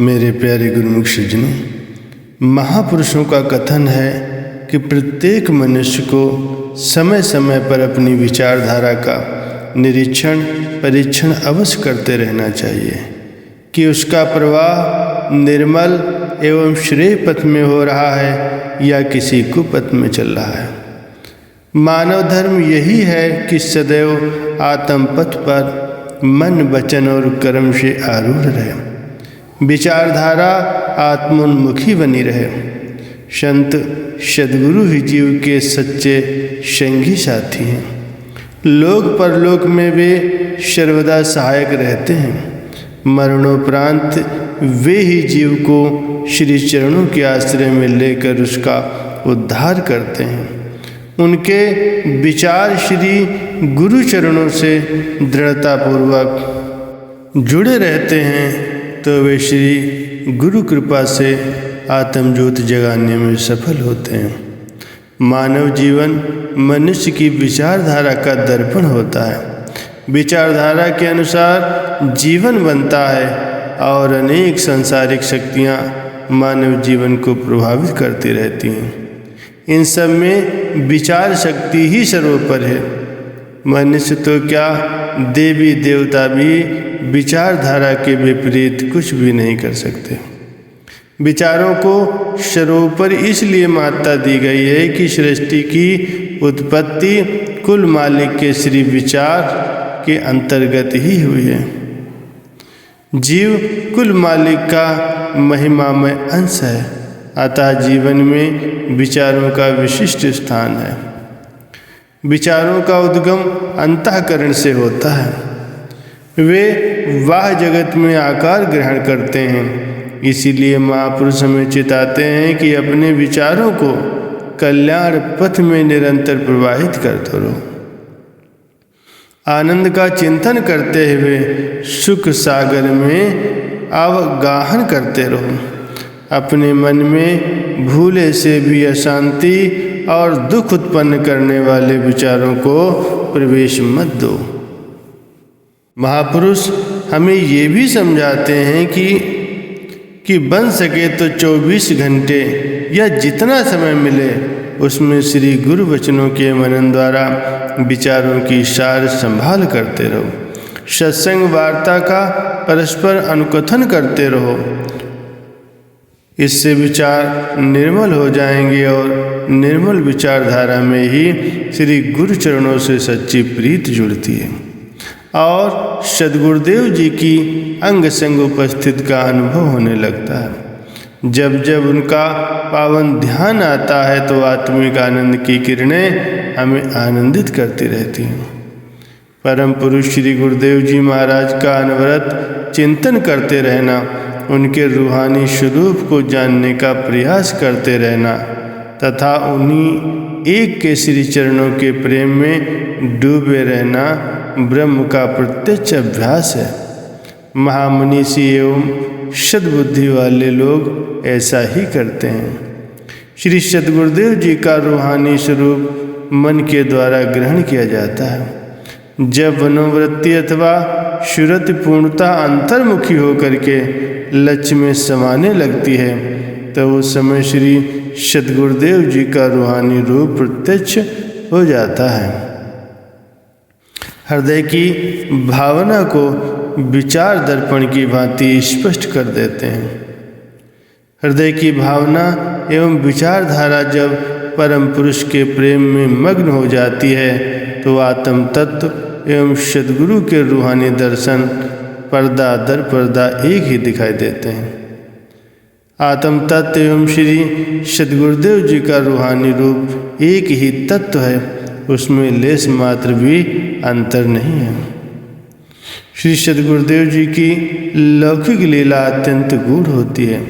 मेरे प्यारे गुरुमुख सज्जनों, महापुरुषों का कथन है कि प्रत्येक मनुष्य को समय समय पर अपनी विचारधारा का निरीक्षण परीक्षण अवश्य करते रहना चाहिए कि उसका प्रवाह निर्मल एवं श्रेय पथ में हो रहा है या किसी कुपथ में चल रहा है। मानव धर्म यही है कि सदैव आत्म पथ पर मन वचन और कर्म से आरूढ़ रहे, विचारधारा आत्मोन्मुखी बनी रहे। संत सद्गुरु ही जीव के सच्चे संगी साथी हैं। लोक परलोक में वे सर्वदा सहायक रहते हैं। मरणोपरांत वे ही जीव को श्री चरणों के आश्रय में लेकर उसका उद्धार करते हैं। उनके विचार श्री गुरु चरणों से दृढ़तापूर्वक जुड़े रहते हैं तो वे श्री गुरु कृपा से आत्मज्योत जगाने में सफल होते हैं। मानव जीवन मनुष्य की विचारधारा का दर्पण होता है। विचारधारा के अनुसार जीवन बनता है और अनेक सांसारिक शक्तियाँ मानव जीवन को प्रभावित करती रहती हैं। इन सब में विचार शक्ति ही सर्वोपर है। मनुष्य तो क्या, देवी देवता भी विचारधारा के विपरीत कुछ भी नहीं कर सकते। विचारों को सर्वोपर इसलिए मान्यता दी गई है कि सृष्टि की उत्पत्ति कुल मालिक के श्री विचार के अंतर्गत ही हुई है। जीव कुल मालिक का महिमामय अंश है, अतः जीवन में विचारों का विशिष्ट स्थान है। विचारों का उद्गम अंतःकरण से होता है। वे वाह जगत में आकार ग्रहण करते हैं। इसीलिए महापुरुष हमें चिताते हैं कि अपने विचारों को कल्याण पथ में निरंतर प्रवाहित करते रहो। आनंद का चिंतन करते हुए सुख सागर में अवगाहन करते रहो। अपने मन में भूले से भी अशांति और दुख उत्पन्न करने वाले विचारों को प्रवेश मत दो। महापुरुष हमें ये भी समझाते हैं कि बन सके तो 24 घंटे या जितना समय मिले उसमें श्री गुरु वचनों के मनन द्वारा विचारों की सार संभाल करते रहो। सत्संग वार्ता का परस्पर अनुकथन करते रहो। इससे विचार निर्मल हो जाएंगे और निर्मल विचारधारा में ही श्री गुरु चरणों से सच्ची प्रीत जुड़ती है और सद्गुरुदेव जी की अंग संग उपस्थित का अनुभव होने लगता है। जब जब उनका पावन ध्यान आता है तो आत्मिक आनंद की किरणें हमें आनंदित करती रहती हैं। परम पुरुष श्री गुरुदेव जी महाराज का अनवरत चिंतन करते रहना, उनके रूहानी स्वरूप को जानने का प्रयास करते रहना तथा उन्हीं एक के श्री चरणों के प्रेम में डूबे रहना ब्रह्म का प्रत्यक्ष अभ्यास है। महामनीषी एवं सद्बुद्धि वाले लोग ऐसा ही करते हैं। श्री सद्गुरुदेव जी का रूहानी स्वरूप मन के द्वारा ग्रहण किया जाता है। जब मनोवृत्ति अथवा सुरति पूर्णता अंतर्मुखी होकर के लक्ष्य में समाने लगती है तो उस समय श्री सद्गुरुदेव जी का रूहानी रूप प्रत्यक्ष हो जाता है। हृदय की भावना को विचार दर्पण की भांति स्पष्ट कर देते हैं। हृदय की भावना एवं विचारधारा जब परम पुरुष के प्रेम में मग्न हो जाती है तो आत्म तत्व एवं सद्गुरु के रूहानी दर्शन पर्दा दर पर्दा एक ही दिखाई देते हैं। आत्म तत्व एवं श्री सद्गुरुदेव जी का रूहानी रूप एक ही तत्व है, उसमें लेस मात्र भी अंतर नहीं है। श्री सद्गुरुदेव जी की लौकिक लीला अत्यंत गूढ़ होती है,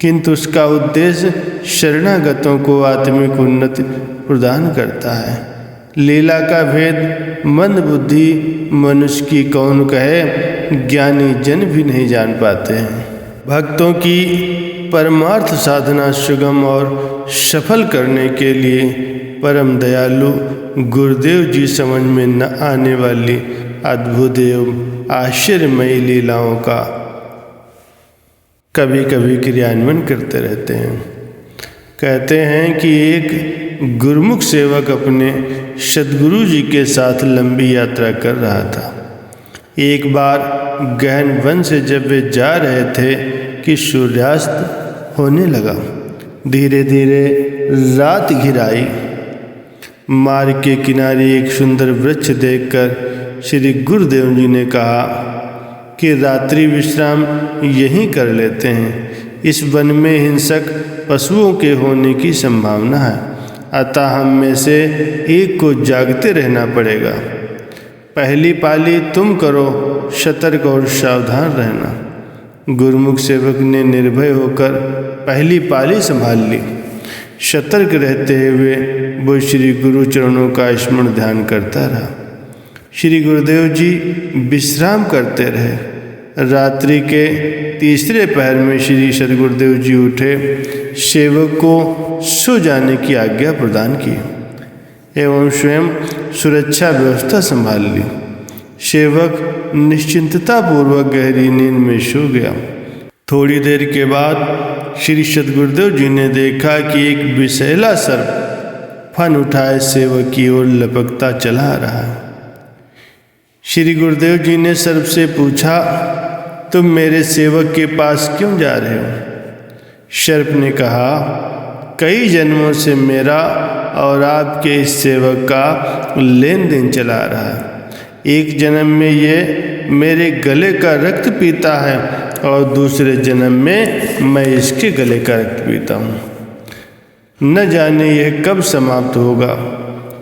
किंतु उसका उद्देश्य शरणागतों को आत्मिक उन्नति प्रदान करता है। लीला का भेद मंद बुद्धि मनुष्य की कौन कहे, ज्ञानी जन भी नहीं जान पाते हैं। भक्तों की परमार्थ साधना सुगम और सफल करने के लिए परम दयालु गुरुदेव जी समझ में न आने वाली अद्भुत एवं आश्चर्यमयी लीलाओं का कभी कभी क्रियान्वयन करते रहते हैं। कहते हैं कि एक गुरुमुख सेवक अपने सद्गुरु जी के साथ लंबी यात्रा कर रहा था। एक बार गहन वन से जब वे जा रहे थे कि सूर्यास्त होने लगा। धीरे धीरे रात घिर आई। मार्ग के किनारे एक सुंदर वृक्ष देखकर श्री गुरुदेव जी ने कहा कि रात्रि विश्राम यहीं कर लेते हैं। इस वन में हिंसक पशुओं के होने की संभावना है, अतः हम में से एक को जागते रहना पड़ेगा। पहली पाली तुम करो, सतर्क और सावधान रहना। गुरुमुख सेवक ने निर्भय होकर पहली पाली संभाल ली। सतर्क रहते हुए वो श्री गुरु चरणों का स्मरण ध्यान करता रहा। श्री गुरुदेव जी विश्राम करते रहे। रात्रि के तीसरे पहर में श्री सद्गुरुदेव जी उठे, सेवक को सो जाने की आज्ञा प्रदान की एवं स्वयं सुरक्षा व्यवस्था संभाल ली। सेवक निश्चिंतता पूर्वक गहरी नींद में सो गया। थोड़ी देर के बाद श्री सद्गुरुदेव जी ने देखा कि एक विषैला सर्प फन उठाए सेवक की ओर लपकता चला आ रहा है। श्री गुरुदेव जी ने सर्प से पूछा, तुम मेरे सेवक के पास क्यों जा रहे हो? सर्प ने कहा, कई जन्मों से मेरा और आपके इस सेवक का लेन देन चला आ रहा है। एक जन्म में ये मेरे गले का रक्त पीता है और दूसरे जन्म में मैं इसके गले का रक्त पीता हूँ। न जाने यह कब समाप्त होगा।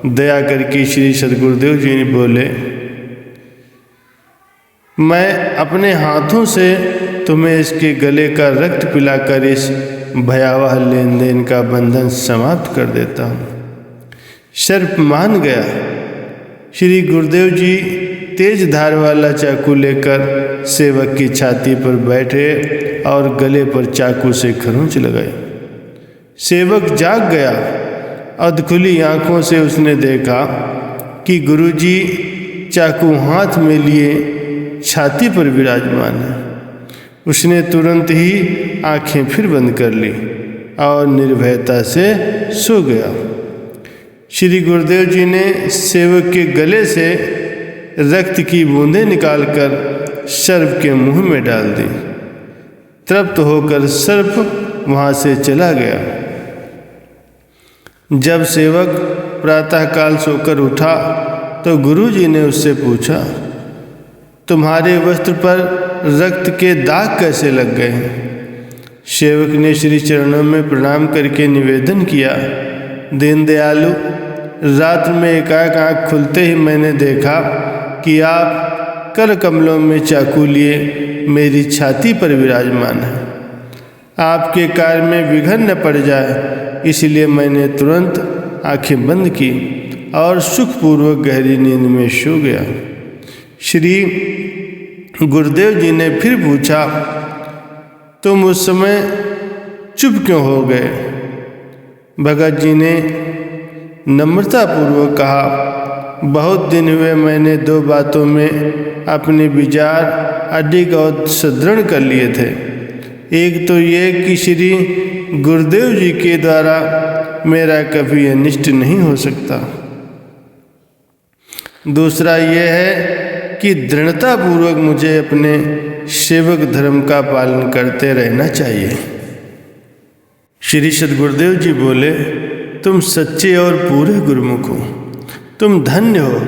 दया करके श्री सद्गुरुदेव जी ने बोले, मैं अपने हाथों से तुम्हें इसके गले का रक्त पिलाकर इस भयावह लेन देन का बंधन समाप्त कर देता हूँ। सर्प मान गया। श्री गुरुदेव जी तेज धार वाला चाकू लेकर सेवक की छाती पर बैठे और गले पर चाकू से खरोंच लगाई। सेवक जाग गया। अधखुली आंखों से उसने देखा कि गुरुजी चाकू हाथ में लिए छाती पर विराजमान है। उसने तुरंत ही आंखें फिर बंद कर ली और निर्भयता से सो गया। श्री गुरुदेव जी ने सेवक के गले से रक्त की बूंदें निकालकर सर्प के मुंह में डाल दी। तृप्त होकर सर्प वहां से चला गया। जब सेवक प्रातःकाल सोकर उठा तो गुरुजी ने उससे पूछा, तुम्हारे वस्त्र पर रक्त के दाग कैसे लग गए हैं? सेवक ने श्री चरणों में प्रणाम करके निवेदन किया, दीन दयालु, रात में एकाएक आँख खुलते ही मैंने देखा कि आप कर कमलों में चाकू लिए मेरी छाती पर विराजमान हैं। आपके कार्य में विघ्न न पड़ जाए, इसलिए मैंने तुरंत आंखें बंद की और सुखपूर्वक गहरी नींद में सो गया। श्री गुरुदेव जी ने फिर पूछा, तुम उस समय चुप क्यों हो गए? भगत जी ने नम्रतापूर्वक कहा, बहुत दिन हुए मैंने दो बातों में अपने विचार अधिक और सुदृढ़ कर लिए थे। एक तो ये कि श्री गुरुदेव जी के द्वारा मेरा कभी अनिष्ट नहीं हो सकता। दूसरा यह है कि दृढ़तापूर्वक मुझे अपने सेवक धर्म का पालन करते रहना चाहिए। श्री सद्गुरुदेव जी बोले, तुम सच्चे और पूरे गुरुमुख हो, तुम धन्य हो,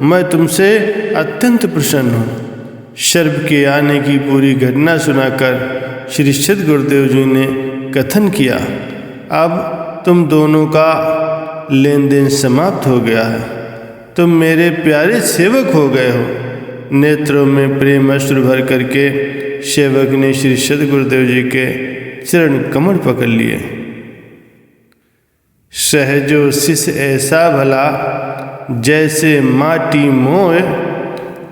मैं तुमसे अत्यंत प्रसन्न हूँ। सर्प के आने की पूरी घटना सुनाकर श्री सद्गुरुदेव जी ने कथन किया, अब तुम दोनों का लेन देन समाप्त हो गया है। तुम मेरे प्यारे सेवक हो गए हो। नेत्रों में प्रेम अश्रु भर करके सेवक ने श्री सद्गुरुदेव जी के चरण कमल पकड़ लिए। सहजो शिष्य ऐसा भला, जैसे माटी मोय,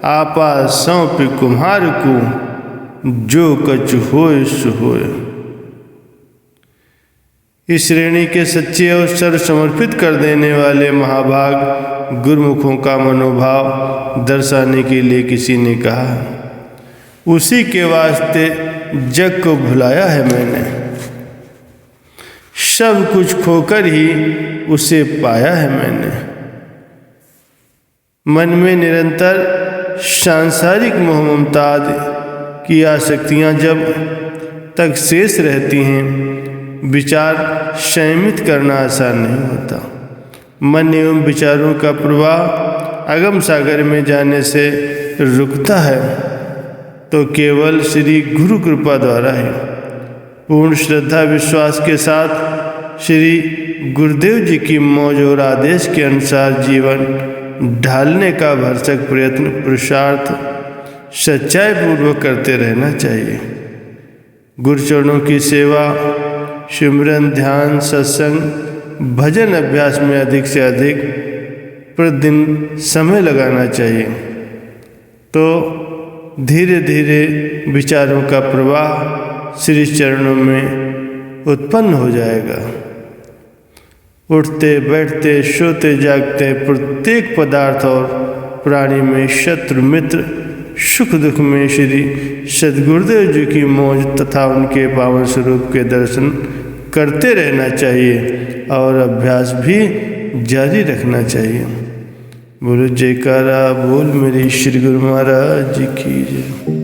आपा सौंप कुम्हार को, जो कछु होय सो होय। इस श्रेणी के सच्चे और सर्व समर्पित कर देने वाले महाभाग गुरुमुखों का मनोभाव दर्शाने के लिए किसी ने कहा, उसी के वास्ते जग को भुलाया है मैंने, सब कुछ खोकर ही उसे पाया है मैंने। मन में निरंतर सांसारिक मोह ममता की आसक्तियाँ जब तक शेष रहती हैं, विचार संयमित करना आसान नहीं होता। मन एवं विचारों का प्रवाह अगम सागर में जाने से रुकता है तो केवल श्री गुरु कृपा द्वारा है। पूर्ण श्रद्धा विश्वास के साथ श्री गुरुदेव जी की मौज और आदेश के अनुसार जीवन ढालने का भरसक प्रयत्न पुरुषार्थ सच्चाई पूर्वक करते रहना चाहिए। गुरुचरणों की सेवा, सिमरन, ध्यान, सत्संग, भजन अभ्यास में अधिक से अधिक प्रतिदिन समय लगाना चाहिए तो धीरे धीरे विचारों का प्रवाह श्री चरणों में उत्पन्न हो जाएगा। उठते बैठते सोते जागते प्रत्येक पदार्थ और प्राणी में शत्रु मित्र, सुख दुख में श्री सद्गुरुदेव जी की मौज तथा उनके पावन स्वरूप के दर्शन करते रहना चाहिए और अभ्यास भी जारी रखना चाहिए। बोलो जयकारा बोल मेरे श्री गुरु महाराज जी की जय।